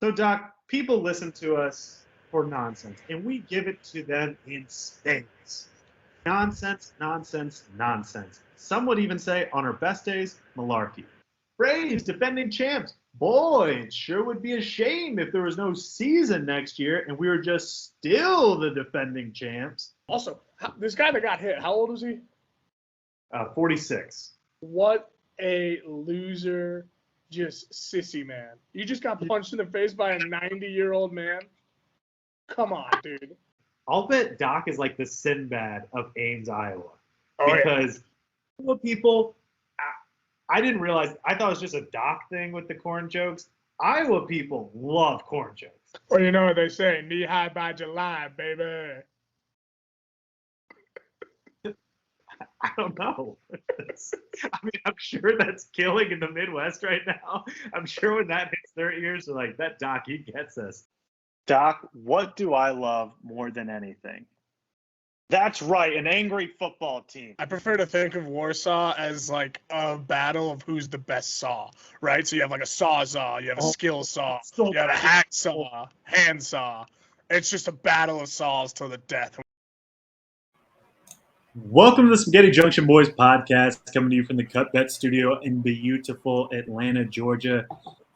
So, Doc, people listen to us for nonsense, and we give it to them in spades. Nonsense, nonsense, nonsense. Some would even say, on our best days, malarkey. Braves, defending champs. Boy, it sure would be a shame if there was no season next year and we were just still the defending champs. Also, this guy that got hit, how old was he? 46. What a loser, just sissy man. You just got punched in the face by a 90-year-old man? Come on, dude. I'll bet Doc is like the Sinbad of Ames, Iowa. Oh, Because people, I didn't realize, I thought it was just a Doc thing with the corn jokes. Iowa people love corn jokes. Well, you know what they say, knee high by July, baby. I don't know. I mean, I'm sure that's killing in the Midwest right now. I'm sure when that hits their ears, they're like, that Doc, he gets us. Doc, what do I love more than anything? That's right, an angry football team. I prefer to think of Warsaw as like a battle of who's the best saw, right? So you have like a sawzall, you have a skill saw, you have a hacksaw, handsaw. It's just a battle of saws till the death. Welcome to the Spaghetti Junction Boys podcast, coming to you from the Cut Bet Studio in beautiful Atlanta, Georgia.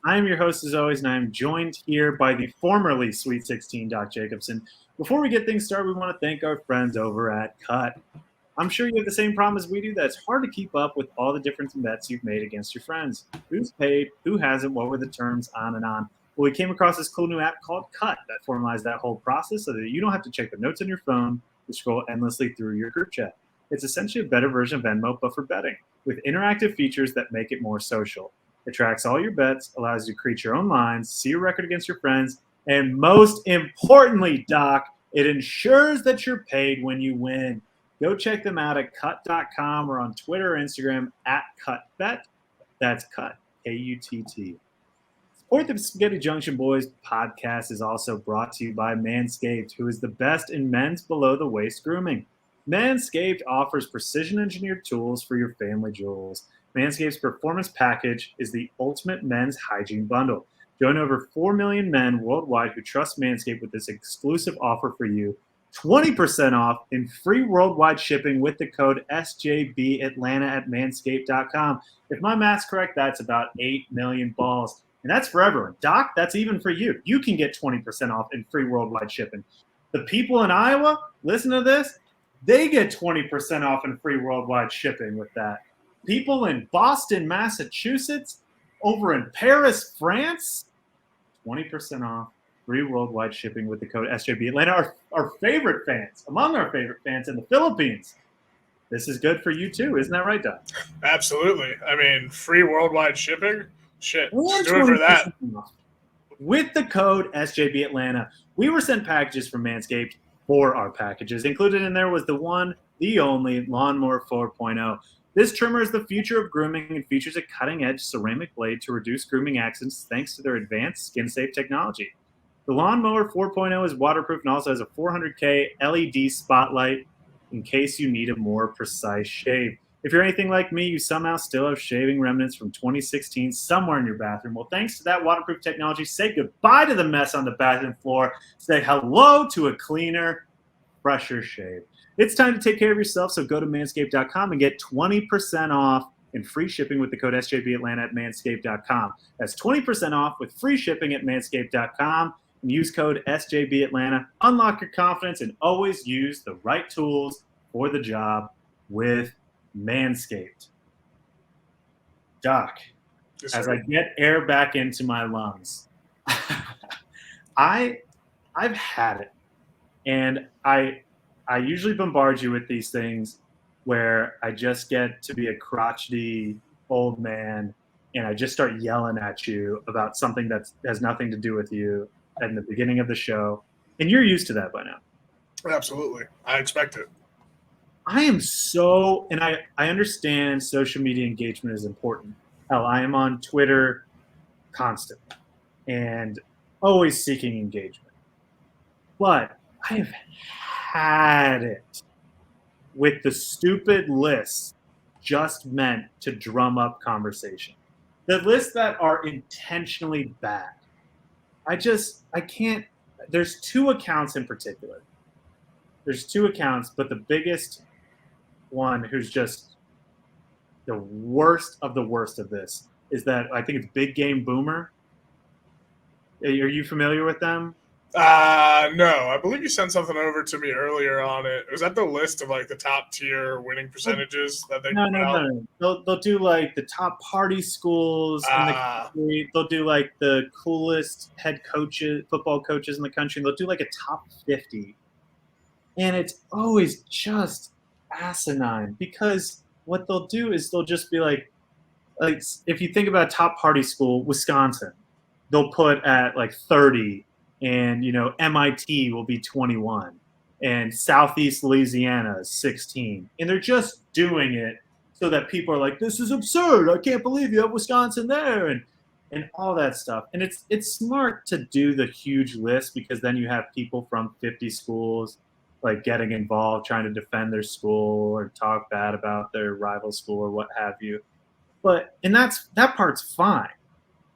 I am your host, as always, and I am joined here by the formerly Sweet 16 Doc Jacobson. Before we get things started, we want to thank our friends over at Cut. I'm sure you have the same problem as we do, that it's hard to keep up with all the different bets you've made against your friends. Who's paid, who hasn't, what were the terms, on and on. Well, we came across this cool new app called Cut that formalized that whole process so that you don't have to check the notes on your phone to scroll endlessly through your group chat. It's essentially a better version of Venmo, but for betting, with interactive features that make it more social. It tracks all your bets, allows you to create your own lines, see your record against your friends, and most importantly, Doc, it ensures that you're paid when you win. Go check them out at cut.com or on Twitter or Instagram at cutbet. That's cut, K-U-T-T. Support the Spaghetti Junction Boys podcast is also brought to you by Manscaped, who is the best in men's below-the-waist grooming. Manscaped offers precision-engineered tools for your family jewels. Manscaped's Performance Package is the ultimate men's hygiene bundle. Join over 4 million men worldwide who trust Manscaped with this exclusive offer for you. 20% off and free worldwide shipping with the code SJBAtlanta at manscaped.com. If my math's correct, that's about 8 million balls. And that's for everyone. Doc, that's even for you. You can get 20% off and free worldwide shipping. The people in Iowa, listen to this, they get 20% off and free worldwide shipping with that. People in Boston, Massachusetts, over in Paris, France, 20% off, free worldwide shipping with the code SJB Atlanta. Our favorite fans, among our favorite fans in the Philippines. This is good for you too, isn't that right, Doc? Absolutely. I mean, free worldwide shipping? Shit, let's do it for that. With the code SJB Atlanta, we were sent packages from Manscaped for our packages. Included in there was the one, the only Lawnmower 4.0. This trimmer is the future of grooming and features a cutting-edge ceramic blade to reduce grooming accidents thanks to their advanced skin-safe technology. The Lawnmower 4.0 is waterproof and also has a 400K LED spotlight in case you need a more precise shave. If you're anything like me, you somehow still have shaving remnants from 2016 somewhere in your bathroom. Well, thanks to that waterproof technology, say goodbye to the mess on the bathroom floor. Say hello to a cleaner, fresher shave. It's time to take care of yourself, so go to manscaped.com and get 20% off and free shipping with the code SJBAtlanta at manscaped.com. That's 20% off with free shipping at manscaped.com. And use code SJBAtlanta. Unlock your confidence and always use the right tools for the job with Manscaped. Doc, Yes, as sir. I get air back into my lungs, I've had it. And I usually bombard you with these things where I just get to be a crotchety old man and I just start yelling at you about something that has nothing to do with you at the beginning of the show. And you're used to that by now. Absolutely. I expect it. I am so, and I understand social media engagement is important. Hell, I am on Twitter constantly and always seeking engagement. But I have had it with the stupid lists just meant to drum up conversation. The lists that are intentionally bad. I can't. There's two accounts in particular. There's two accounts, but the biggest one who's just the worst of the worst of this is that I think it's Big Game Boomer. Are you familiar with them? No. I believe you sent something over to me earlier on it. Was that the list of like the top tier winning percentages that they put out? No. They'll do like the top party schools in the country. They'll do like the coolest head coaches, football coaches in the country. They'll do like a top 50. And it's always just asinine because what they'll do is they'll just be like if you think about top party school, Wisconsin, they'll put at like 30, and MIT will be 21, and Southeast Louisiana is 16, and they're just doing it so that people are like, this is absurd. I can't believe you have Wisconsin there, and all that stuff. And it's smart to do the huge list because then you have people from 50 schools like getting involved, trying to defend their school or talk bad about their rival school or what have you. And that part's fine.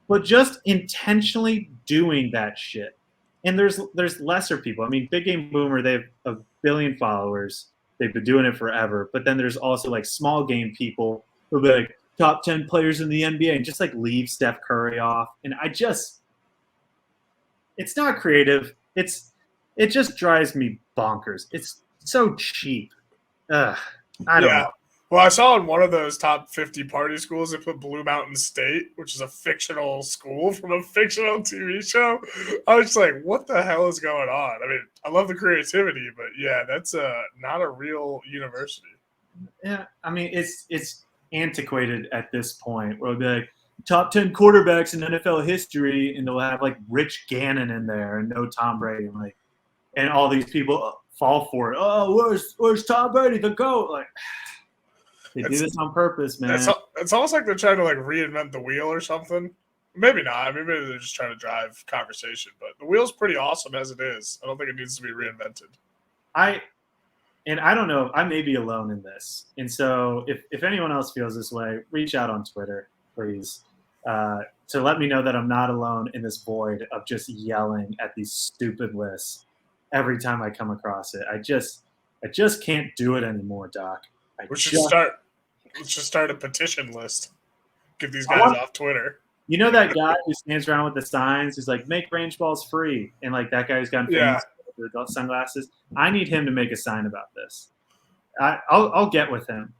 But just intentionally doing that shit. And there's lesser people. I mean, Big Game Boomer, they have 1 billion followers. They've been doing it forever. But then there's also like small game people who'll be like top 10 players in the NBA and just like leave Steph Curry off. And it's not creative. It just drives me bonkers. It's so cheap. I don't know. Well, I saw in one of those top 50 party schools, they put Blue Mountain State, which is a fictional school from a fictional TV show. I was just like, what the hell is going on? I mean, I love the creativity, but yeah, that's not a real university. Yeah, I mean, it's antiquated at this point. Where it'll be like, top 10 quarterbacks in NFL history, and they'll have like Rich Gannon in there and no Tom Brady. And all these people fall for it. Oh, where's Tom Brady, the GOAT? Like, they do this on purpose, man. It's almost like they're trying to like reinvent the wheel or something. Maybe not. I mean, maybe they're just trying to drive conversation. But the wheel's pretty awesome as it is. I don't think it needs to be reinvented. I don't know. I may be alone in this. And so if anyone else feels this way, reach out on Twitter, please, to let me know that I'm not alone in this void of just yelling at these stupid lists every time I come across it. I just can't do it anymore, Doc. We should start a petition list. Get these guys off Twitter. You know that guy who stands around with the signs who's like, make range balls free, and like that guy who's gotten famous with the sunglasses? I need him to make a sign about this. I'll get with him.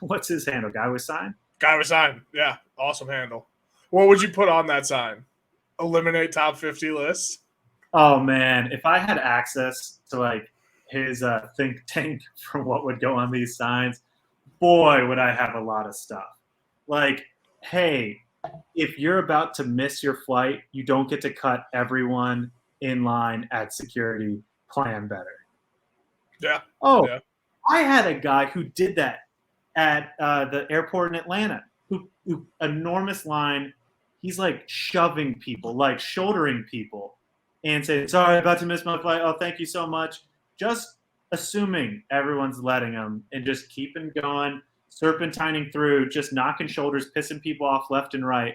What's his handle? Guy with sign? Guy with sign. Yeah, awesome handle. What would you put on that sign? Eliminate top 50 lists? Oh man, if I had access to like his think tank for what would go on these signs, boy, would I have a lot of stuff. Like, hey, if you're about to miss your flight, you don't get to cut everyone in line at security. Plan better. Yeah. Oh, yeah. I had a guy who did that at the airport in Atlanta. Who enormous line. He's like shoving people, like shouldering people, and saying, "Sorry, about to miss my flight. Oh, thank you so much." Just assuming everyone's letting them and just keeping going, serpentining through, just knocking shoulders, pissing people off left and right.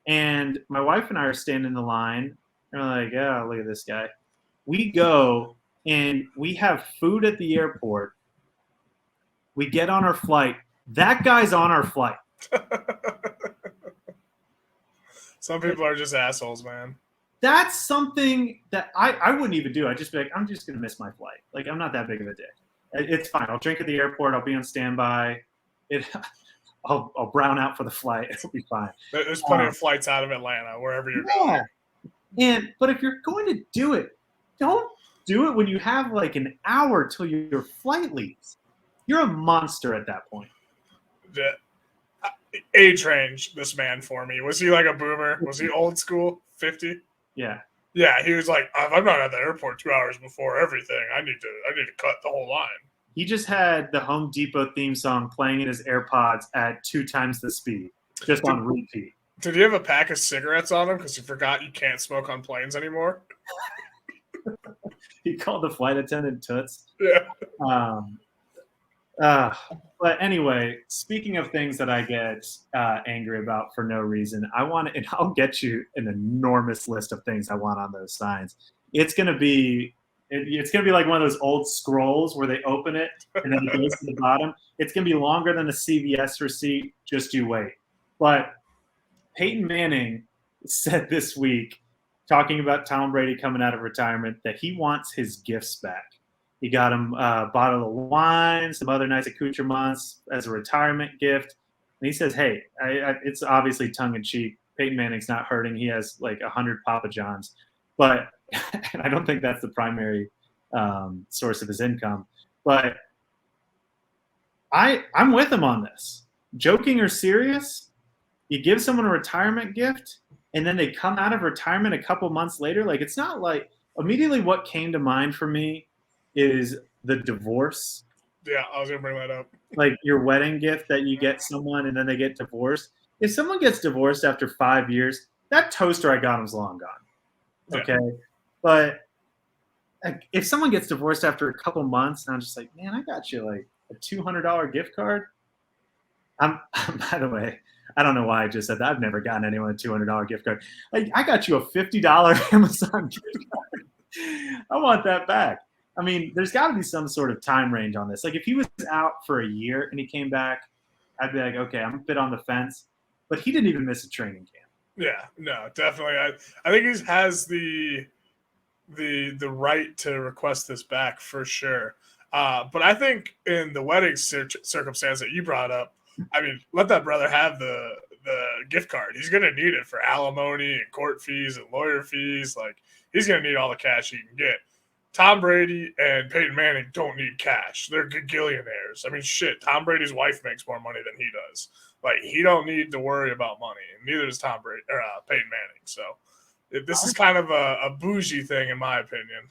And my wife and I are standing in the line, and we're like, "Yeah, look at this guy." We go and we have food at the airport. We get on our flight. That guy's on our flight. Some people are just assholes, man. That's something that I wouldn't even do. I'd just be like, I'm just going to miss my flight. Like, I'm not that big of a dick. It's fine. I'll drink at the airport. I'll be on standby. I'll brown out for the flight. It'll be fine. There's plenty of flights out of Atlanta, wherever you're going. But if you're going to do it, don't do it when you have like an hour till your flight leaves. You're a monster at that point. The age range, this man for me. Was he like a boomer? Was he old school? 50? Yeah. Yeah, he was like, I'm not at the airport 2 hours before everything. I need to cut the whole line. He just had the Home Depot theme song playing in his AirPods at 2 times the speed, just on repeat. Did he have a pack of cigarettes on him because he forgot you can't smoke on planes anymore? He called the flight attendant Toots. Yeah. Uh, but anyway, speaking of things that I get angry about for no reason, and I'll get you an enormous list of things I want on those signs. It's gonna be, it's gonna be like one of those old scrolls where they open it and then it goes to the bottom. It's gonna be longer than a CVS receipt. Just you wait. But Peyton Manning said this week, talking about Tom Brady coming out of retirement, that he wants his gifts back. He got him a bottle of wine, some other nice accoutrements as a retirement gift. And he says, hey, it's obviously tongue in cheek. Peyton Manning's not hurting. He has like 100 Papa Johns. But I don't think that's the primary source of his income. But I'm with him on this. Joking or serious, you give someone a retirement gift and then they come out of retirement a couple months later. Like, it's not like immediately what came to mind for me is the divorce. Yeah, I was going to bring that up. Like your wedding gift that you get someone and then they get divorced. If someone gets divorced after 5 years, that toaster I got him's long gone. Okay. Yeah. But if someone gets divorced after a couple months and I'm just like, man, I got you like a $200 gift card. By the way, I don't know why I just said that. I've never gotten anyone a $200 gift card. Like, I got you a $50 Amazon gift card. I want that back. I mean, there's got to be some sort of time range on this. Like, if he was out for a year and he came back, I'd be like, okay, I'm a bit on the fence. But he didn't even miss a training camp. Yeah, no, definitely. I think he has the right to request this back for sure. But I think in the wedding circumstance that you brought up, I mean, let that brother have the gift card. He's going to need it for alimony and court fees and lawyer fees. Like, he's going to need all the cash he can get. Tom Brady and Peyton Manning don't need cash. They're gagillionaires. I mean, shit, Tom Brady's wife makes more money than he does. Like, he don't need to worry about money, and neither does Tom Brady or Peyton Manning. So this is kind of a bougie thing, in my opinion.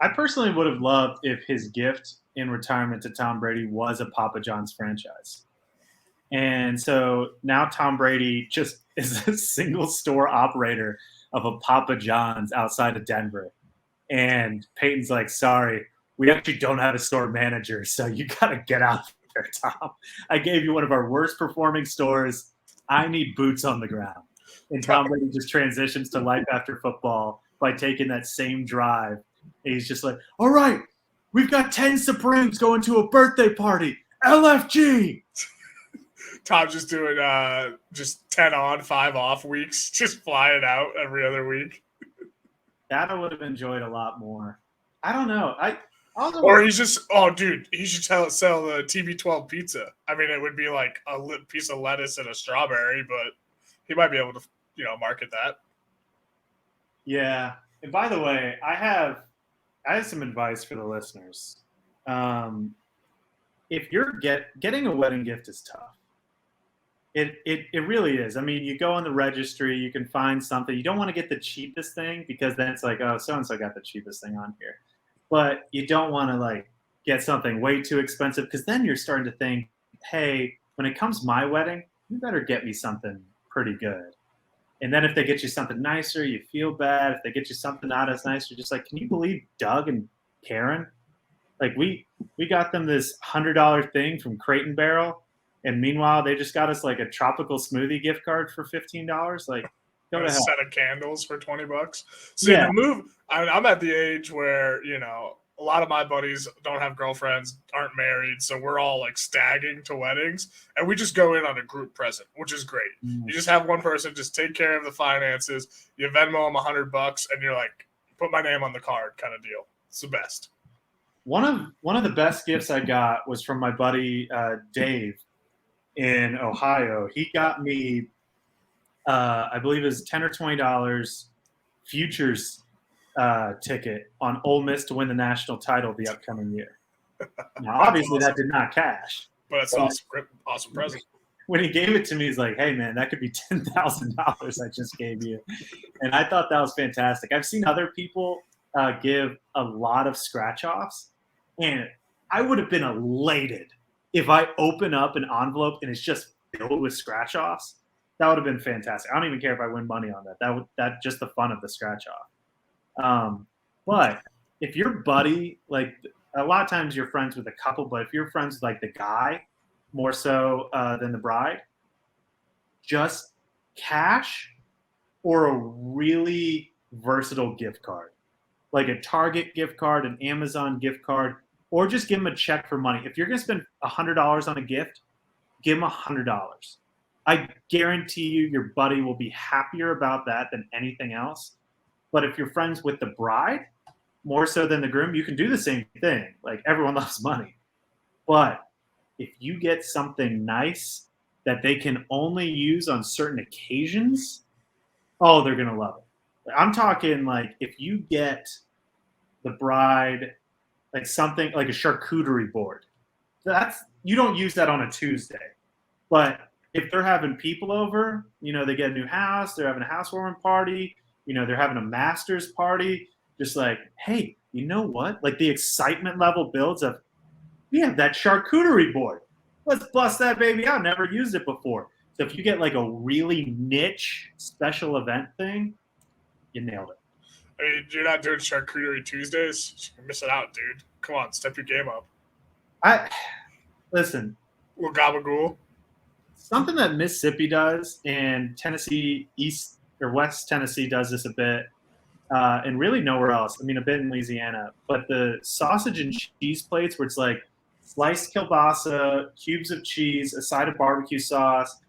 I personally would have loved if his gift in retirement to Tom Brady was a Papa John's franchise. And so now Tom Brady just is a single store operator of a Papa John's outside of Denver. And Peyton's like, sorry, we actually don't have a store manager, so you got to get out there, Tom. I gave you one of our worst performing stores. I need boots on the ground. And Tom Brady just transitions to life after football by taking that same drive. And he's just like, all right, we've got 10 Supremes going to a birthday party. LFG. Tom just doing just 10 on, 5 off weeks, just flying out every other week. That I would have enjoyed a lot more. I don't know. Or he's just, dude, he should sell the TB12 pizza. I mean, it would be like a piece of lettuce and a strawberry, but he might be able to, market that. Yeah. And by the way, I have some advice for the listeners. If you're getting a wedding gift is tough. It really is. I mean, you go on the registry, you can find something. You don't want to get the cheapest thing because then it's like, oh, so-and-so got the cheapest thing on here. But you don't want to like get something way too expensive because then you're starting to think, hey, when it comes to my wedding, you better get me something pretty good. And then if they get you something nicer, you feel bad. If they get you something not as nice, you're just like, can you believe Doug and Karen? Like we got them this $100 thing from Crate and Barrel. And meanwhile, they just got us like a tropical smoothie gift card for $15. Like, go to hell. A set of candles for $20. See, yeah. I'm at the age where, a lot of my buddies don't have girlfriends, aren't married. So we're all like stagging to weddings. And we just go in on a group present, which is great. You just have one person just take care of the finances. You Venmo them $100 and you're like, put my name on the card kind of deal. It's the best. One of the best gifts I got was from my buddy Dave in Ohio. He got me, I believe it was $10 or $20 futures ticket on Ole Miss to win the national title the upcoming year. Now, obviously, awesome. That did not cash. But it's awesome present. When he gave it to me, he's like, hey, man, that could be $10,000 I just gave you. And I thought that was fantastic. I've seen other people give a lot of scratch-offs, and I would have been elated if I open up an envelope and it's just filled with scratch-offs. That would have been fantastic. I don't even care if I win money on that. That just the fun of the scratch-off. But if your buddy, like a lot of times you're friends with a couple, but if you're friends with like the guy more so than the bride, just cash or a really versatile gift card, like a Target gift card, an Amazon gift card, or just give them a check for money. If you're going to spend $100 on a gift, give them $100. I guarantee you your buddy will be happier about that than anything else. But if you're friends with the bride, more so than the groom, you can do the same thing. Like everyone loves money. But if you get something nice that they can only use on certain occasions, oh, they're going to love it. I'm talking like if you get the bride like something like a charcuterie board, you don't use that on a Tuesday. But if they're having people over, they get a new house, they're having a housewarming party, they're having a master's party, just like, hey, you know what? Like the excitement level builds of, we have that charcuterie board. Let's bust that baby out. Never used it before. So if you get like a really niche special event thing, you nailed it. I mean, you're not doing charcuterie Tuesdays. You're missing out, dude. Come on, step your game up. Listen. Little gabagool. Something that Mississippi does, and Tennessee, East or West Tennessee does this a bit, and really nowhere else. I mean, a bit in Louisiana, but the sausage and cheese plates where it's like sliced kielbasa, cubes of cheese, a side of barbecue sauce,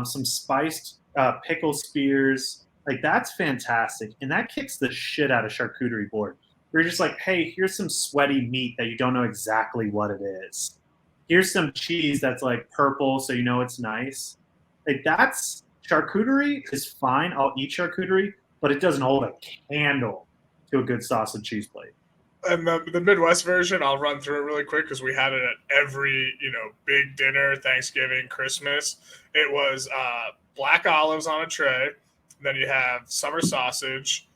some spiced pickle spears. Like that's fantastic, and that kicks the shit out of charcuterie board. You're just like, hey, here's some sweaty meat that you don't know exactly what it is. Here's some cheese that's like purple, so you know it's nice. Like that's charcuterie is fine. I'll eat charcuterie, but it doesn't hold a candle to a good sausage cheese plate. And the Midwest version, I'll run through it really quick because we had it at every big dinner, Thanksgiving, Christmas. It was black olives on a tray. Then you have summer sausage,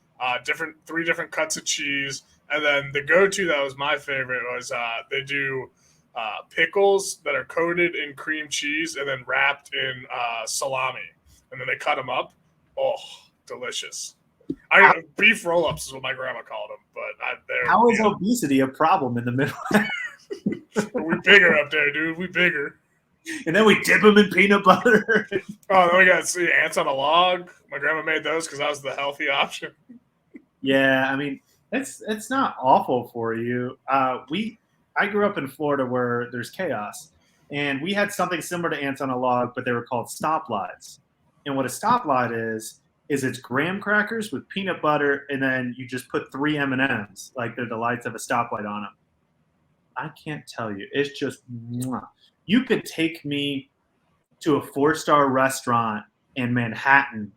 three different cuts of cheese, and then the go-to that was my favorite was they do pickles that are coated in cream cheese and then wrapped in salami, and then they cut them up. Oh, delicious! Beef roll-ups is what my grandma called them. But how is obesity a problem in the Midwest? We bigger up there, dude. We bigger. And then we dip them in peanut butter. Oh, then we got ants on a log. My grandma made those because that was the healthy option. Yeah, I mean, it's not awful for you. I grew up in Florida where there's chaos, and we had something similar to ants on a log, but they were called stoplights. And what a stoplight is it's graham crackers with peanut butter, and then you just put 3 M&Ms, like they're the lights of a stoplight on them. I can't tell you. It's just, you could take me to a 4-star restaurant in Manhattan,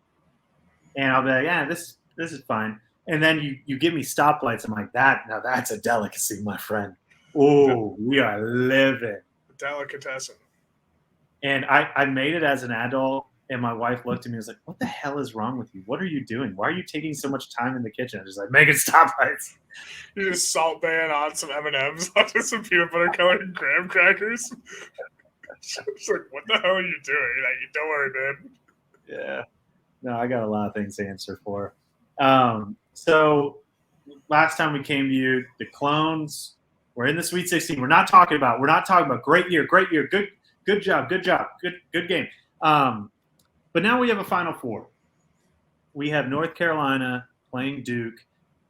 and I'll be like, yeah, this is fine. And then you give me stoplights. I'm like, now that's a delicacy, my friend. Oh, we are living. Delicatessen. And I made it as an adult, and my wife looked at me and was like, what the hell is wrong with you? What are you doing? Why are you taking so much time in the kitchen? I'm just like, making stoplights. You just salt ban on some M&Ms onto some peanut butter colored graham crackers. It's like, what the hell are you doing? Like, don't worry, man. Yeah. No, I got a lot of things to answer for. So last time we came to you, the Clones were in the Sweet 16. We're not talking about great year, good job, good game. But now we have a Final Four. We have North Carolina playing Duke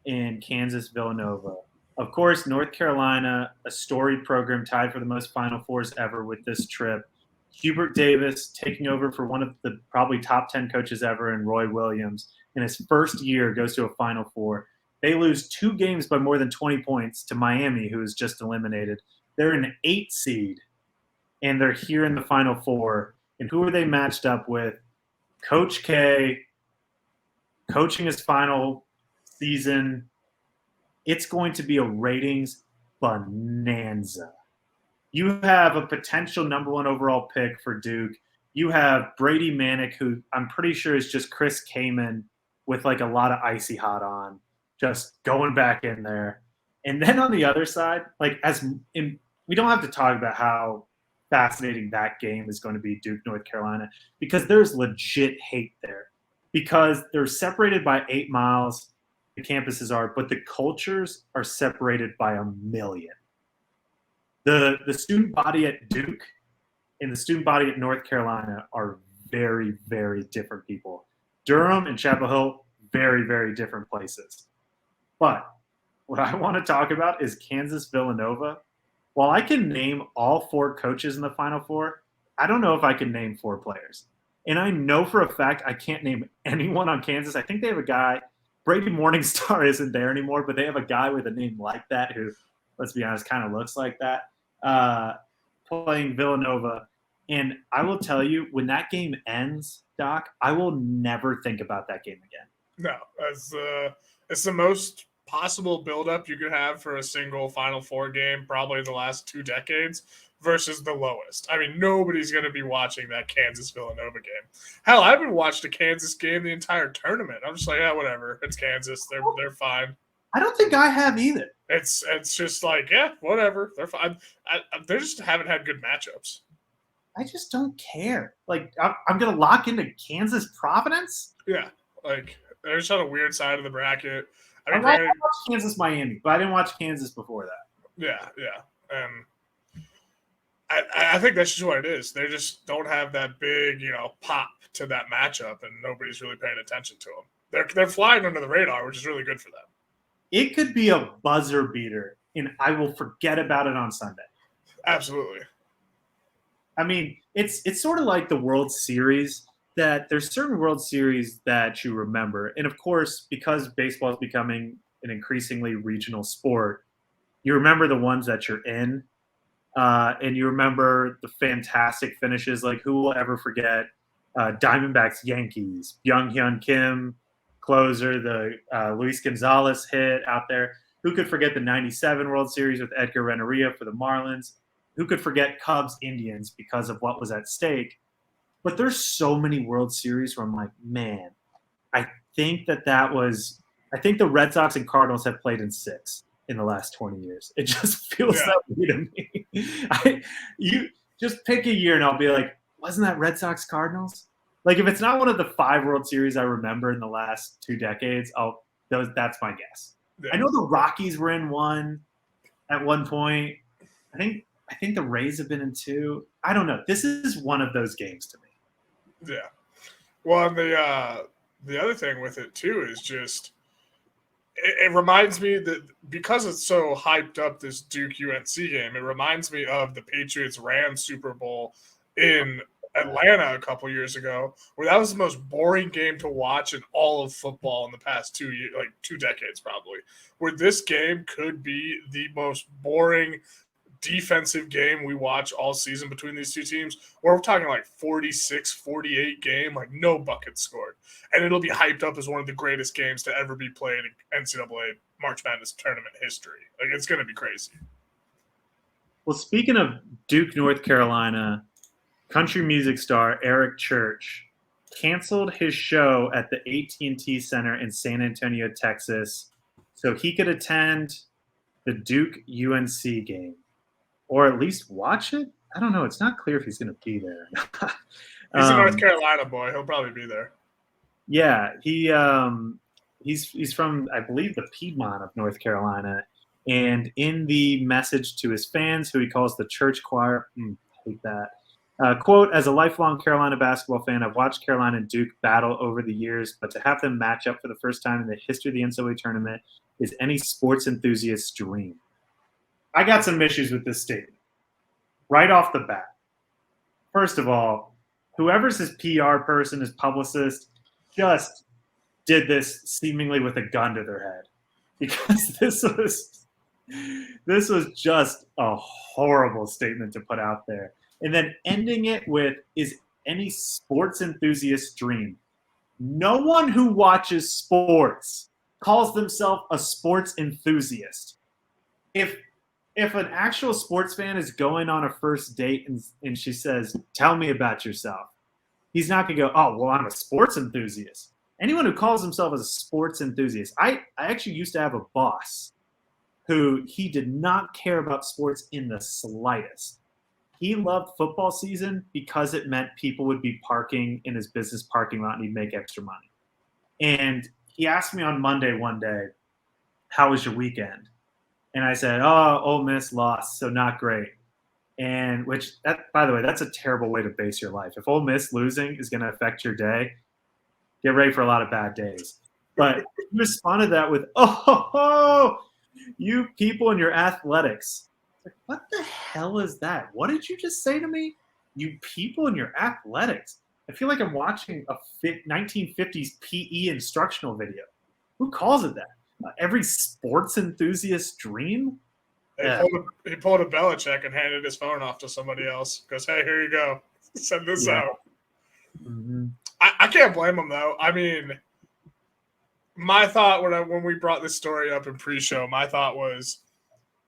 and Kansas Villanova. Of course, North Carolina, a storied program tied for the most Final Fours ever with this trip. Hubert Davis taking over for one of the probably top 10 coaches ever in Roy Williams. In his first year, goes to a Final Four. They lose 2 games by more than 20 points to Miami, who is just eliminated. They're an 8 seed, and they're here in the Final Four. And who are they matched up with? Coach K, coaching his final season. It's going to be a ratings bonanza. You have a potential number 1 overall pick for Duke. You have Brady Manick, who I'm pretty sure is just Chris Kaman with like a lot of icy hot on, just going back in there. And then on the other side, we don't have to talk about how fascinating that game is going to be, Duke, North Carolina, because there's legit hate there. Because they're separated by 8 miles, the campuses are, but the cultures are separated by 1 million. The student body at Duke and the student body at North Carolina are very, very different people. Durham and Chapel Hill, very, very different places. But what I want to talk about is Kansas Villanova. While I can name all 4 coaches in the Final Four, I don't know if I can name 4 players. And I know for a fact I can't name anyone on Kansas. I think they have a guy, Brady Morningstar isn't there anymore, but they have a guy with a name like that who, let's be honest, kind of looks like that, playing Villanova. And I will tell you, when that game ends, Doc, I will never think about that game again. No, it's the most possible buildup you could have for a single Final Four game, probably in the last 2 decades, versus the lowest. I mean, nobody's going to be watching that Kansas Villanova game. Hell, I haven't watched a Kansas game the entire tournament. I'm just like, yeah, whatever. It's Kansas. They're fine. I don't think I have either. It's just like, yeah, whatever. They're fine. They just haven't had good matchups. I just don't care. Like, I'm going to lock into Kansas Providence? Yeah, like, they're just on a weird side of the bracket. I I watched Kansas Miami, but I didn't watch Kansas before that. Yeah. And I think that's just what it is. They just don't have that big, pop to that matchup, and nobody's really paying attention to them. They're flying under the radar, which is really good for them. It could be a buzzer beater, and I will forget about it on Sunday. Absolutely. I mean, it's sort of like the World Series, that there's certain World Series that you remember. And, of course, because baseball is becoming an increasingly regional sport, you remember the ones that you're in, and you remember the fantastic finishes. Like, who will ever forget Diamondbacks Yankees, Byung-Hyun Kim, closer, the Luis Gonzalez hit out there. Who could forget the 97 World Series with Edgar Renteria for the Marlins? Who could forget Cubs Indians because of what was at stake? But there's so many World Series where I'm like, man, I think the Red Sox and Cardinals have played in 6 in the last 20 years. It just feels that way to me. You just pick a year and I'll be like, wasn't that Red Sox Cardinals? Like, if it's not one of the 5 World Series I remember in the last 2 decades, that's my guess. Yeah. I know the Rockies were in 1 at one point. I think the Rays have been in 2. I don't know. This is one of those games to me. Yeah. Well, and the other thing with it too is just it reminds me that because it's so hyped up, this Duke UNC game, it reminds me of the Patriots-Rams Super Bowl in Atlanta a couple years ago, where that was the most boring game to watch in all of football in the past 2 years, like 2 decades probably, where this game could be the most boring defensive game we watch all season between these two teams, where we're talking like 46-48 game, like no buckets scored. And it'll be hyped up as one of the greatest games to ever be played in NCAA March Madness tournament history. Like, it's going to be crazy. Well, speaking of Duke, North Carolina, country music star Eric Church canceled his show at the AT&T Center in San Antonio, Texas, so he could attend the Duke-UNC game. Or at least watch it? I don't know. It's not clear if he's going to be there. He's a North Carolina boy. He'll probably be there. Yeah, he's from, I believe, the Piedmont of North Carolina. And in the message to his fans, who he calls the Church Choir, hate that. Quote, as a lifelong Carolina basketball fan, I've watched Carolina and Duke battle over the years, but to have them match up for the first time in the history of the NCAA tournament is any sports enthusiast's dream. I got some issues with this statement right off the bat. First of all, whoever's his PR person, his publicist, just did this seemingly with a gun to their head, because this was just a horrible statement to put out there. And then ending it with, is any sports enthusiast's dream. No one who watches sports calls themselves a sports enthusiast. If an actual sports fan is going on a first date and she says, tell me about yourself, he's not going to go, oh, well, I'm a sports enthusiast. Anyone who calls himself a sports enthusiast. I actually used to have a boss who he did not care about sports in the slightest. He loved football season because it meant people would be parking in his business parking lot and he'd make extra money. And he asked me on Monday one day, how was your weekend? And I said, oh, Ole Miss lost, so not great. And by the way, that's a terrible way to base your life. If Ole Miss losing is going to affect your day, get ready for a lot of bad days. But you responded to that with, you people and your athletics. Like, what the hell is that? What did you just say to me? You people and your athletics. I feel like I'm watching a 1950s PE instructional video. Who calls it that? Every sports enthusiast's dream? He pulled a Belichick and handed his phone off to somebody else. Goes, hey, here you go. Send this out. Mm-hmm. I can't blame him, though. I mean, my thought when we brought this story up in pre-show, my thought was,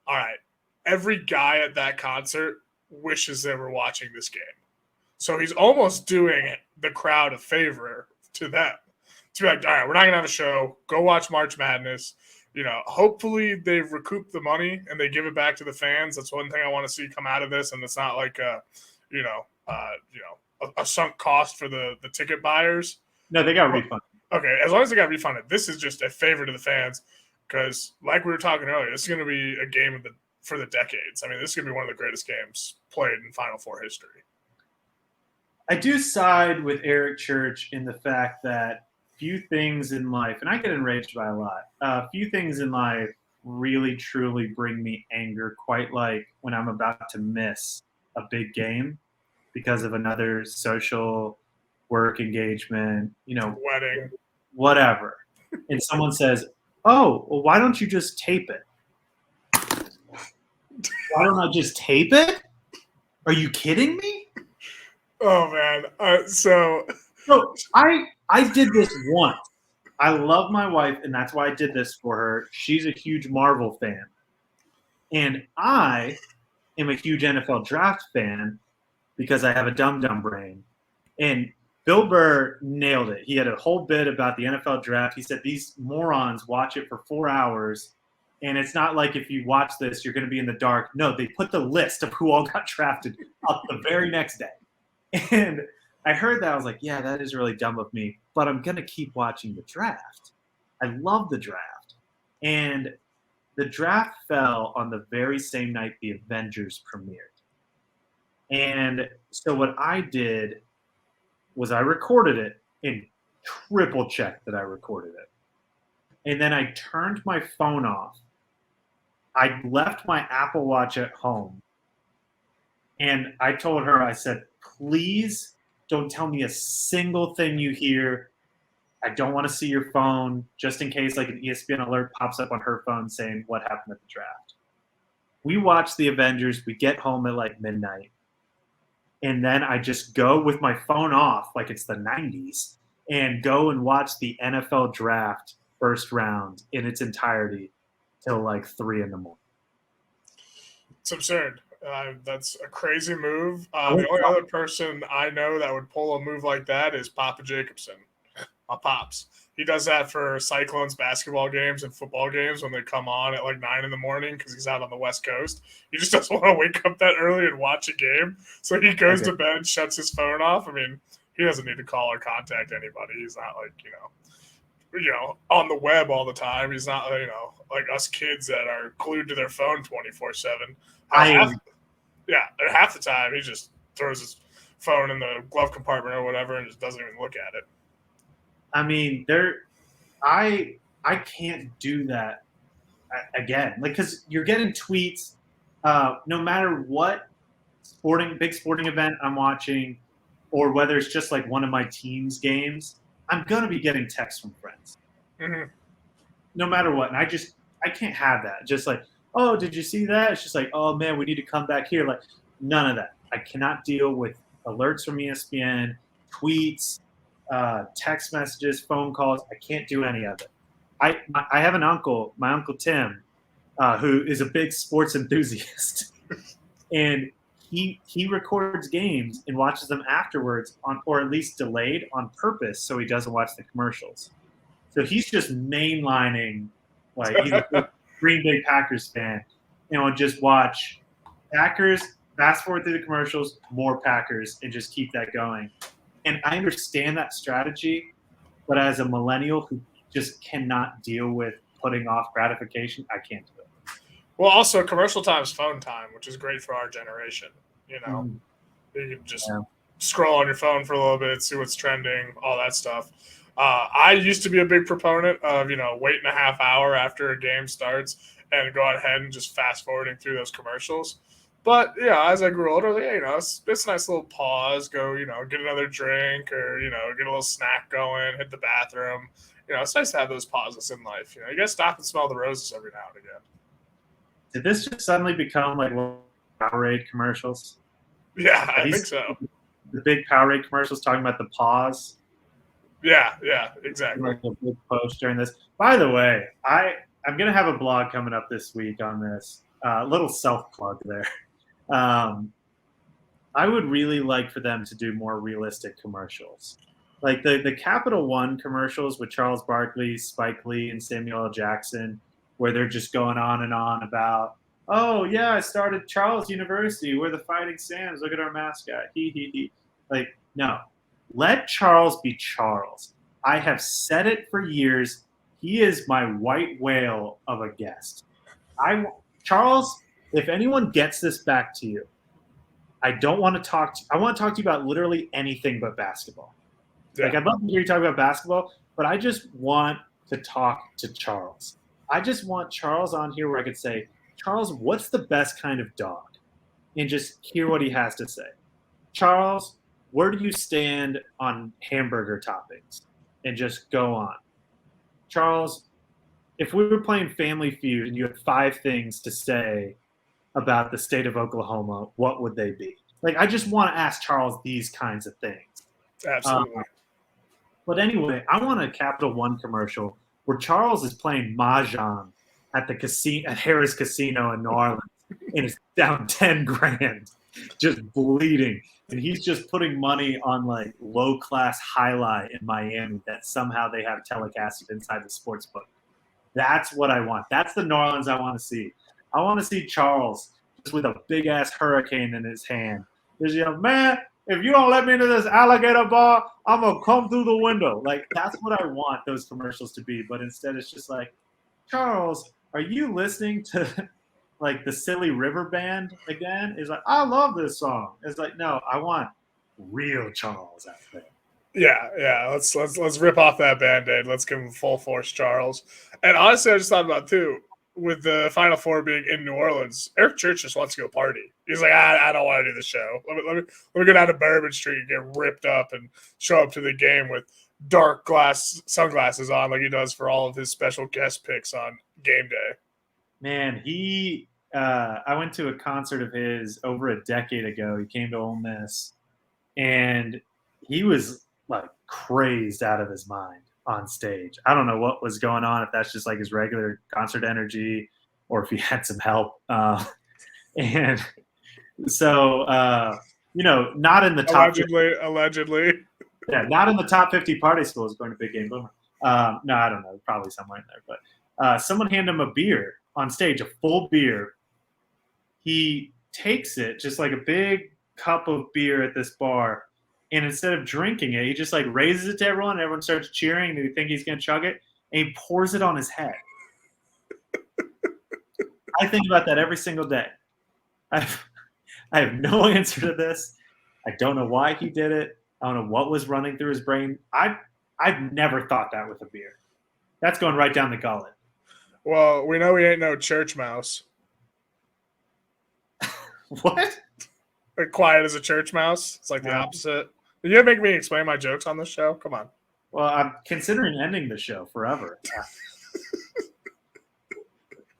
all right, every guy at that concert wishes they were watching this game. So he's almost doing the crowd a favor to them. To be like, all right, we're not going to have a show. Go watch March Madness. Hopefully they've recouped the money and they give it back to the fans. That's one thing I want to see come out of this. And it's not like a sunk cost for the ticket buyers. No, they got refunded. Okay, as long as they got refunded, this is just a favor to the fans because, like we were talking earlier, this is going to be a game for the decades. I mean, this is going to be one of the greatest games played in Final Four history. I do side with Eric Church in the fact that few things in life, and I get enraged by a lot, few things in life really, truly bring me anger, quite like when I'm about to miss a big game because of another social work engagement, Wedding, whatever. And someone says, oh, well, why don't you just tape it? Why don't I just tape it? Are you kidding me? Oh, man. So I did this once. I love my wife, and that's why I did this for her. She's a huge Marvel fan. And I am a huge NFL draft fan because I have a dumb brain. And Bill Burr nailed it. He had a whole bit about the NFL draft. He said these morons watch it for 4 hours, and it's not like if you watch this, you're going to be in the dark. No, they put the list of who all got drafted up the very next day. And I heard that. I was like, yeah, that is really dumb of me, but I'm going to keep watching the draft. I love the draft. And the draft fell on the very same night the Avengers premiered. And so what I did was I recorded it and triple checked that I recorded it. And then I turned my phone off. I left my Apple Watch at home. And I told her, I said, please don't tell me a single thing you hear. I don't want to see your phone, just in case like an ESPN alert pops up on her phone saying what happened at the draft. We watch the Avengers. We get home at like midnight. And then I just go with my phone off like it's the 90s and go and watch the NFL draft first round in its entirety till like 3 a.m. It's absurd. That's a crazy move. The only other person I know that would pull a move like that is Papa Jacobson. My pops. He does that for Cyclones basketball games and football games when they come on at like 9 a.m. because he's out on the West Coast. He just doesn't want to wake up that early and watch a game. So he goes to bed, shuts his phone off. I mean, he doesn't need to call or contact anybody. He's not like, on the web all the time. He's not, like us kids that are glued to their phone 24/7. Half the time he just throws his phone in the glove compartment or whatever and just doesn't even look at it. I mean, I can't do that again. Like, because you're getting tweets, no matter what big sporting event I'm watching, or whether it's just like one of my team's games, I'm gonna be getting texts from friends. Mm-hmm. No matter what, and I can't have that. Just like, oh, did you see that? It's just like, oh man, we need to come back here. Like, none of that. I cannot deal with alerts from ESPN, tweets, text messages, phone calls. I can't do any of it. I have an uncle, my Uncle Tim, who is a big sports enthusiast, and he records games and watches them afterwards or at least delayed on purpose so he doesn't watch the commercials. So he's just mainlining, like he's a Green Bay Packers fan, just watch Packers, fast forward through the commercials, more Packers, and just keep that going. And I understand that strategy, but as a millennial who just cannot deal with putting off gratification, I can't do it. Well, also commercial time is phone time, which is great for our generation. You know, you can just scroll on your phone for a little bit, see what's trending, all that stuff. I used to be a big proponent of waiting a half hour after a game starts and go ahead and just fast forwarding through those commercials. But as I grew older, it's a nice little pause, go get another drink or get a little snack going, hit the bathroom. It's nice to have those pauses in life. You got to stop and smell the roses every now and again. Did this just suddenly become like Powerade commercials? Yeah, I think so. The big Powerade commercials talking about the pause. Yeah, exactly. Like a big post during this. By the way, I'm gonna have a blog coming up this week on this. Little self plug there. I would really like for them to do more realistic commercials, like the Capital One commercials with Charles Barkley, Spike Lee, and Samuel L. Jackson, where they're just going on and on about, oh yeah, I started Charles University. We're the Fighting Sams. Look at our mascot. He. Like, no, let Charles be Charles. I have said it for years. He is my white whale of a guest. Charles, if anyone gets this back to you, I don't want to talk to. I want to talk to you about literally anything but basketball. Yeah. Like, I'd love to hear you talk about basketball, but I just want to talk to Charles. I just want Charles on here where I could say, Charles, what's the best kind of dog? And just hear what he has to say. Charles, where do you stand on hamburger toppings? And just go on. Charles, if we were playing Family Feud and you had 5 things to say about the state of Oklahoma, what would they be? Like, I just want to ask Charles these kinds of things. Absolutely. But anyway, I want a Capital One commercial where Charles is playing mahjong at the casino at Harris Casino in New Orleans, and it's down 10 grand, just bleeding, and he's just putting money on like low class highlight in Miami that somehow they have telecasted inside the sports book. That's what I want. That's the New Orleans I want to see. I want to see Charles just with a big ass hurricane in his hand. There's man, if you don't let me into this alligator bar, I'm going to come through the window. Like, that's what I want those commercials to be. But instead, it's just like, Charles, are you listening to, like, the Silly River Band again? It's like, I love this song. It's like, no, I want real Charles out there. Yeah. Let's rip off that Band-Aid. Let's give him full force Charles. And honestly, I just thought about, too, with the Final Four being in New Orleans, Eric Church just wants to go party. He's like, I don't want to do the show. Let me go down to Bourbon Street and get ripped up and show up to the game with dark glass sunglasses on like he does for all of his special guest picks on game day. Man, I went to a concert of his over a decade ago. He came to Ole Miss, and he was like crazed out of his mind on stage. I don't know what was going on, if that's just like his regular concert energy or if he had some help. And so, not in the top allegedly. Yeah, not in the top 50 party schools going to Big Game Boomer. No, I don't know. Probably somewhere in there. But someone handed him a beer on stage, a full beer. He takes it, just like a big cup of beer at this bar, and instead of drinking it, he just like raises it to everyone, and everyone starts cheering, and they think he's going to chug it, and he pours it on his head. I think about that every single day. I have no answer to this. I don't know why he did it. I don't know what was running through his brain. I've never thought that with a beer. That's going right down the gullet. Well, we know he ain't no church mouse. What? Quiet as a church mouse. It's like the opposite. You gonna make me explain my jokes on this show? Come on. Well, I'm considering ending the show forever.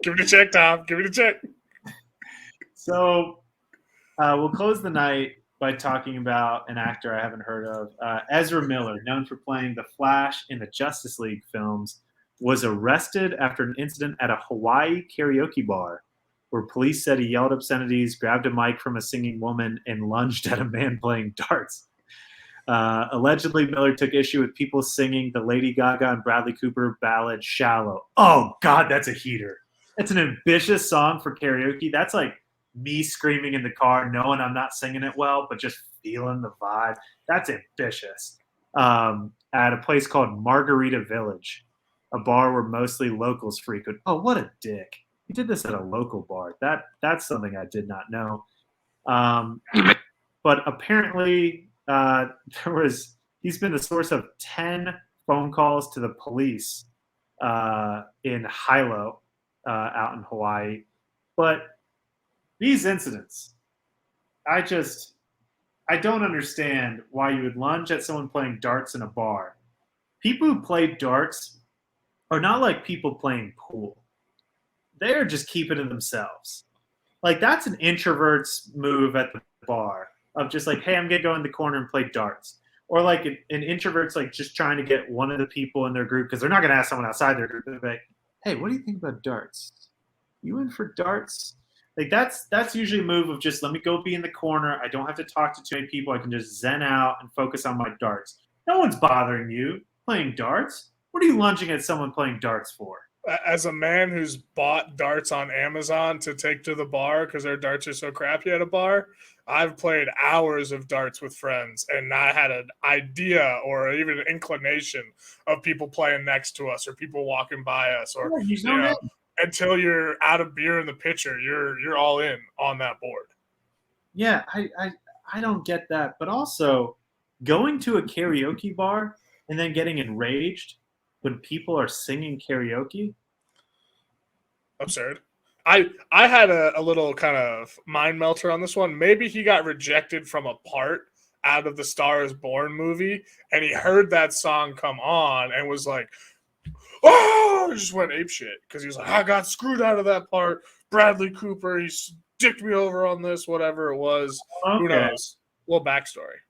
Give me the check, Tom. Give me the check. So we'll close the night by talking about an actor I haven't heard of. Ezra Miller, known for playing the Flash in the Justice League films, was arrested after an incident at a Hawaii karaoke bar where police said he yelled obscenities, grabbed a mic from a singing woman, and lunged at a man playing darts. Allegedly, Miller took issue with people singing the Lady Gaga and Bradley Cooper ballad Shallow. Oh, God, that's a heater. It's an ambitious song for karaoke. That's like me screaming in the car, knowing I'm not singing it well, but just feeling the vibe. That's ambitious. At a place called Margarita Village, a bar where mostly locals frequent. Oh, what a dick. He did this at a local bar. That's something I did not know. But apparently, he's been the source of 10 phone calls to the police in Hilo, out in Hawaii. But these incidents, I don't understand why you would lunge at someone playing darts in a bar. People who play darts are not like people playing pool. They're just keeping it themselves. Like, that's an introvert's move at the bar of just like, hey, I'm going to go in the corner and play darts. Or like an introvert's like just trying to get one of the people in their group, because they're not going to ask someone outside their group. They're like, hey, what do you think about darts? You in for darts? Like, that's usually a move of just, let me go be in the corner. I don't have to talk to too many people. I can just zen out and focus on my darts. No one's bothering you playing darts. What are you lunging at someone playing darts for? As a man who's bought darts on Amazon to take to the bar because their darts are so crappy at a bar, I've played hours of darts with friends and not had an idea or even an inclination of people playing next to us or people walking by us, or until you're out of beer in the pitcher, you're all in on that board. Yeah, I don't get that. But also, going to a karaoke bar and then getting enraged when people are singing karaoke? Absurd. I had a little kind of mind melter on this one. Maybe he got rejected from a part out of the Star is Born movie, and he heard that song come on and was like, oh, he just went apeshit because he was like, I got screwed out of that part. Bradley Cooper, he dicked me over on this, whatever it was. Okay. Who knows? A little backstory.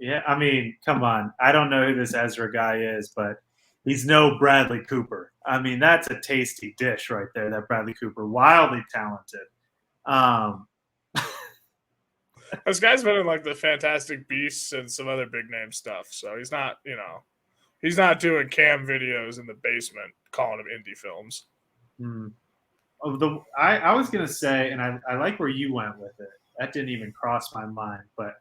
Yeah, I mean, come on. I don't know who this Ezra guy is, but he's no Bradley Cooper. I mean, that's a tasty dish right there, that Bradley Cooper. Wildly talented. This guy's been in like the Fantastic Beasts and some other big name stuff. So he's not, he's not doing cam videos in the basement calling them indie films. I was going to say, and I like where you went with it. That didn't even cross my mind. But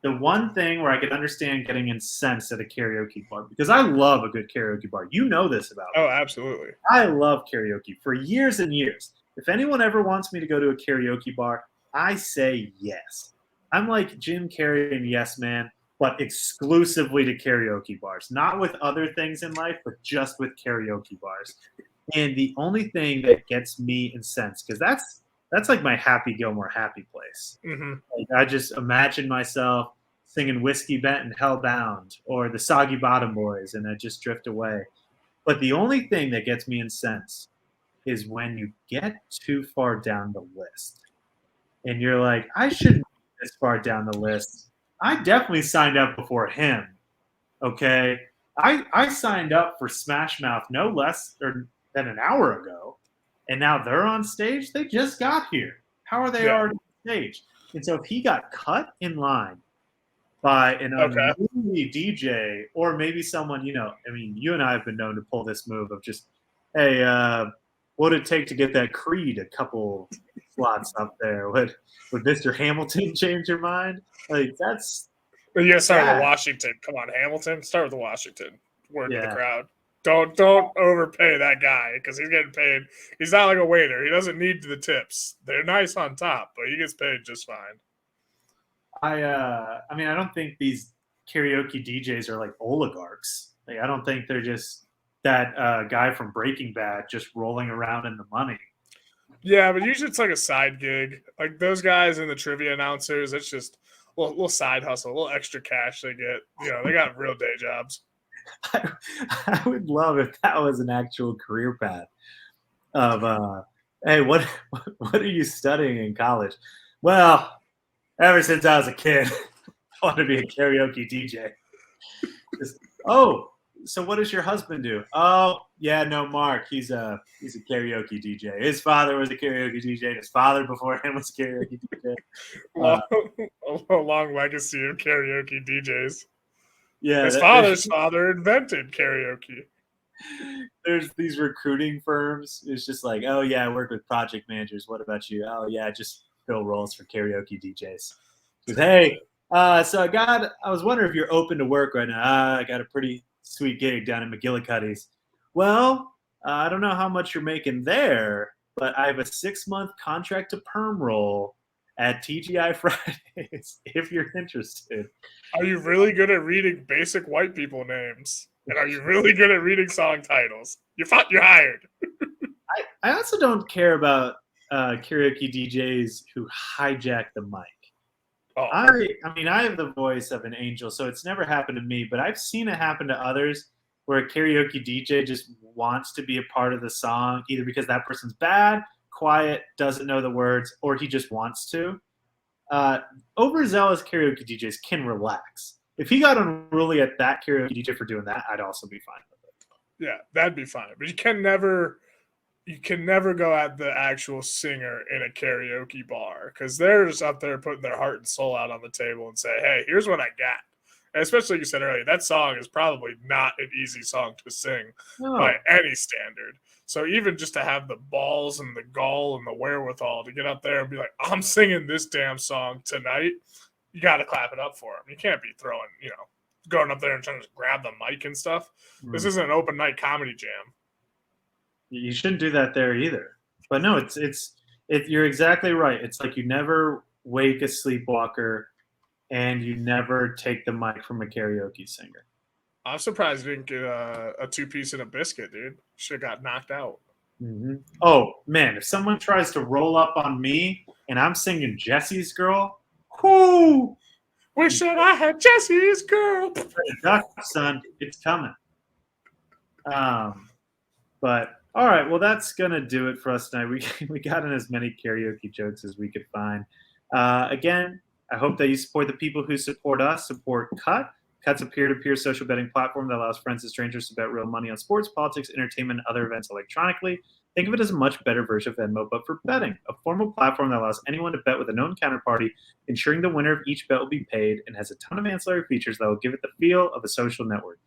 the one thing where I could understand getting incensed at a karaoke bar, because I love a good karaoke bar. You know this about me. Oh, absolutely. I love karaoke for years and years. If anyone ever wants me to go to a karaoke bar, I say yes. I'm like Jim Carrey and Yes Man, but exclusively to karaoke bars. Not with other things in life, but just with karaoke bars. And the only thing that gets me incensed, because that's like my Happy Gilmore happy place. Mm-hmm. Like, I just imagine myself singing Whiskey Bent and Hellbound or the Soggy Bottom Boys, and I just drift away. But the only thing that gets me incensed is when you get too far down the list. And you're like, I shouldn't be this far down the list. I definitely signed up before him. Okay? I signed up for Smash Mouth no less than an hour ago. And now they're on stage. They just got here. How are they already on stage? And so if he got cut in line by an unruly DJ, or maybe someone, I mean, you and I have been known to pull this move of just, hey, what would it take to get that Creed a couple slots up there? Would Mr. Hamilton change your mind? Like, that's... You gotta start with Washington. Come on, Hamilton. Start with Washington. Word to the crowd. Don't overpay that guy because he's getting paid. He's not like a waiter. He doesn't need the tips. They're nice on top, but he gets paid just fine. I mean, I don't think these karaoke DJs are like oligarchs. Like, I don't think they're just that guy from Breaking Bad just rolling around in the money. Yeah, but usually it's like a side gig. Like those guys and the trivia announcers, it's just a little side hustle, a little extra cash they get. They got real day jobs. I would love if that was an actual career path of, hey, what are you studying in college? Well, ever since I was a kid, I wanted to be a karaoke DJ. So what does your husband do? Oh, yeah, no, Mark. He's a karaoke DJ. His father was a karaoke DJ. His father before him was a karaoke DJ. A long legacy of karaoke DJs. Yeah, his father's father invented karaoke. There's these recruiting firms. It's just like, oh yeah, I work with project managers. What about you? Oh yeah, I just fill roles for karaoke DJs. Because, hey, so I was wondering if you're open to work right now. I got a pretty sweet gig down in McGillicuddy's. Well, I don't know how much you're making there, but I have a 6-month contract to perm role at TGI Fridays if you're interested. Are you really good at reading basic white people names? And are you really good at reading song titles? You're hired. I also don't care about karaoke DJs who hijack the mic. Oh. I mean, I have the voice of an angel, so it's never happened to me, but I've seen it happen to others where a karaoke DJ just wants to be a part of the song, either because that person's bad, quiet, doesn't know the words, or he just wants to. Overzealous karaoke DJs can relax. If he got unruly at that karaoke DJ for doing that, I'd also be fine with it. Yeah, that'd be fine. But you can never go at the actual singer in a karaoke bar because they're just up there putting their heart and soul out on the table and say, hey, here's what I got. And especially like you said earlier, that song is probably not an easy song to sing by any standard. So even just to have the balls and the gall and the wherewithal to get up there and be like, I'm singing this damn song tonight, you got to clap it up for him. You can't be throwing, going up there and trying to grab the mic and stuff. This isn't an open night comedy jam. You shouldn't do that there either. But no, you're exactly right. It's like you never wake a sleepwalker and you never take the mic from a karaoke singer. I'm surprised you didn't get a 2-piece and a biscuit, dude. Should have got knocked out. Mm-hmm. Oh, man, if someone tries to roll up on me and I'm singing Jesse's Girl, whoo! Wish that I had Jesse's Girl. Duck, son, it's coming. But all right, well, that's gonna do it for us tonight. We got in as many karaoke jokes as we could find. Again, I hope that you support the people who support us. Support Cut. Cut's a peer-to-peer social betting platform that allows friends and strangers to bet real money on sports, politics, entertainment, and other events electronically. Think of it as a much better version of Venmo, but for betting. A formal platform that allows anyone to bet with a known counterparty, ensuring the winner of each bet will be paid, and has a ton of ancillary features that will give it the feel of a social network.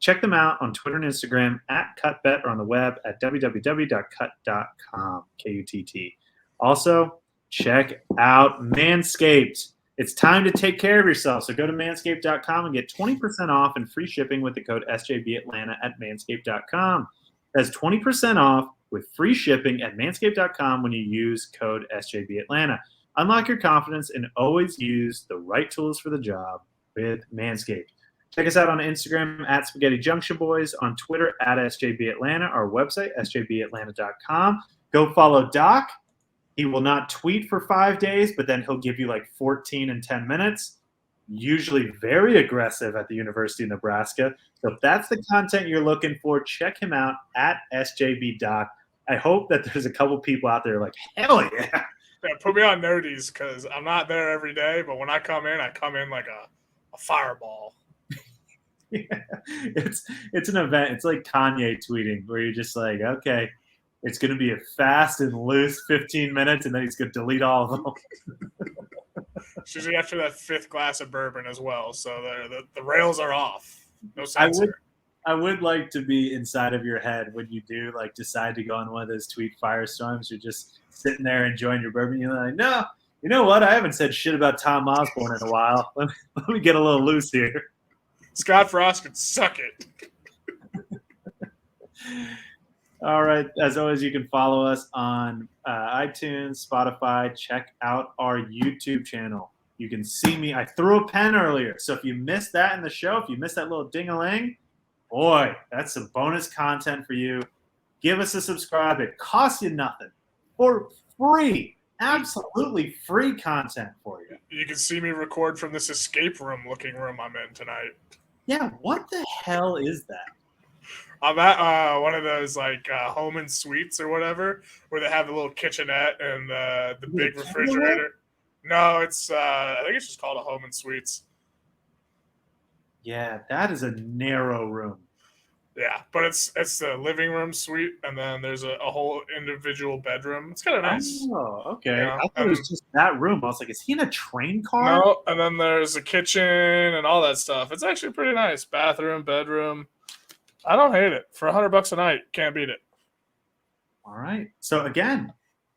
Check them out on Twitter and Instagram at CutBet or on the web at www.cut.com, K-U-T-T. Also, check out Manscaped. It's time to take care of yourself. So go to manscaped.com and get 20% off and free shipping with the code SJBAtlanta at manscaped.com. That's 20% off with free shipping at manscaped.com when you use code SJBAtlanta. Unlock your confidence and always use the right tools for the job with Manscaped. Check us out on Instagram at Spaghetti Junction Boys, on Twitter at SJBAtlanta, our website, sjbatlanta.com. Go follow Doc. He will not tweet for 5 days, but then he'll give you like 14 in 10 minutes. Usually very aggressive at the University of Nebraska. So if that's the content you're looking for, check him out at SJBDoc. I hope that there's a couple people out there like, hell yeah. Yeah, put me on Nerdies because I'm not there every day, but when I come in like a fireball. Yeah. It's an event. It's like Kanye tweeting where you're just like, okay, it's going to be a fast and loose 15 minutes, and then he's going to delete all of them. It's usually after that 5th glass of bourbon as well, so the rails are off. No censor. I would like to be inside of your head when you do like decide to go on one of those tweet firestorms. You're just sitting there enjoying your bourbon. You're like, no, you know what? I haven't said shit about Tom Osborne in a while. Let me get a little loose here. Scott Frost could suck it. All right. As always, you can follow us on iTunes, Spotify. Check out our YouTube channel. You can see me. I threw a pen earlier. So if you missed that in the show, if you missed that little ding-a-ling, boy, that's some bonus content for you. Give us a subscribe. It costs you nothing. For free. Absolutely free content for you. You can see me record from this escape room looking room I'm in tonight. Yeah, what the hell is that? I'm at one of those like home and suites or whatever, where they have the little kitchenette and the big refrigerator. No, it's I think it's just called a home and suites. Yeah, that is a narrow room. Yeah, but it's the living room suite, and then there's a whole individual bedroom. It's kind of nice. Oh, okay. Yeah, I thought it was just that room. I was like, is he in a train car? No, and then there's a kitchen and all that stuff. It's actually pretty nice. Bathroom, bedroom. I don't hate it. For $100 a night, can't beat it. All right. So again,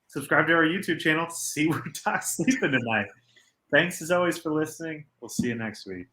subscribe to our YouTube channel. See where Doc's sleeping tonight. Thanks as always for listening. We'll see you next week.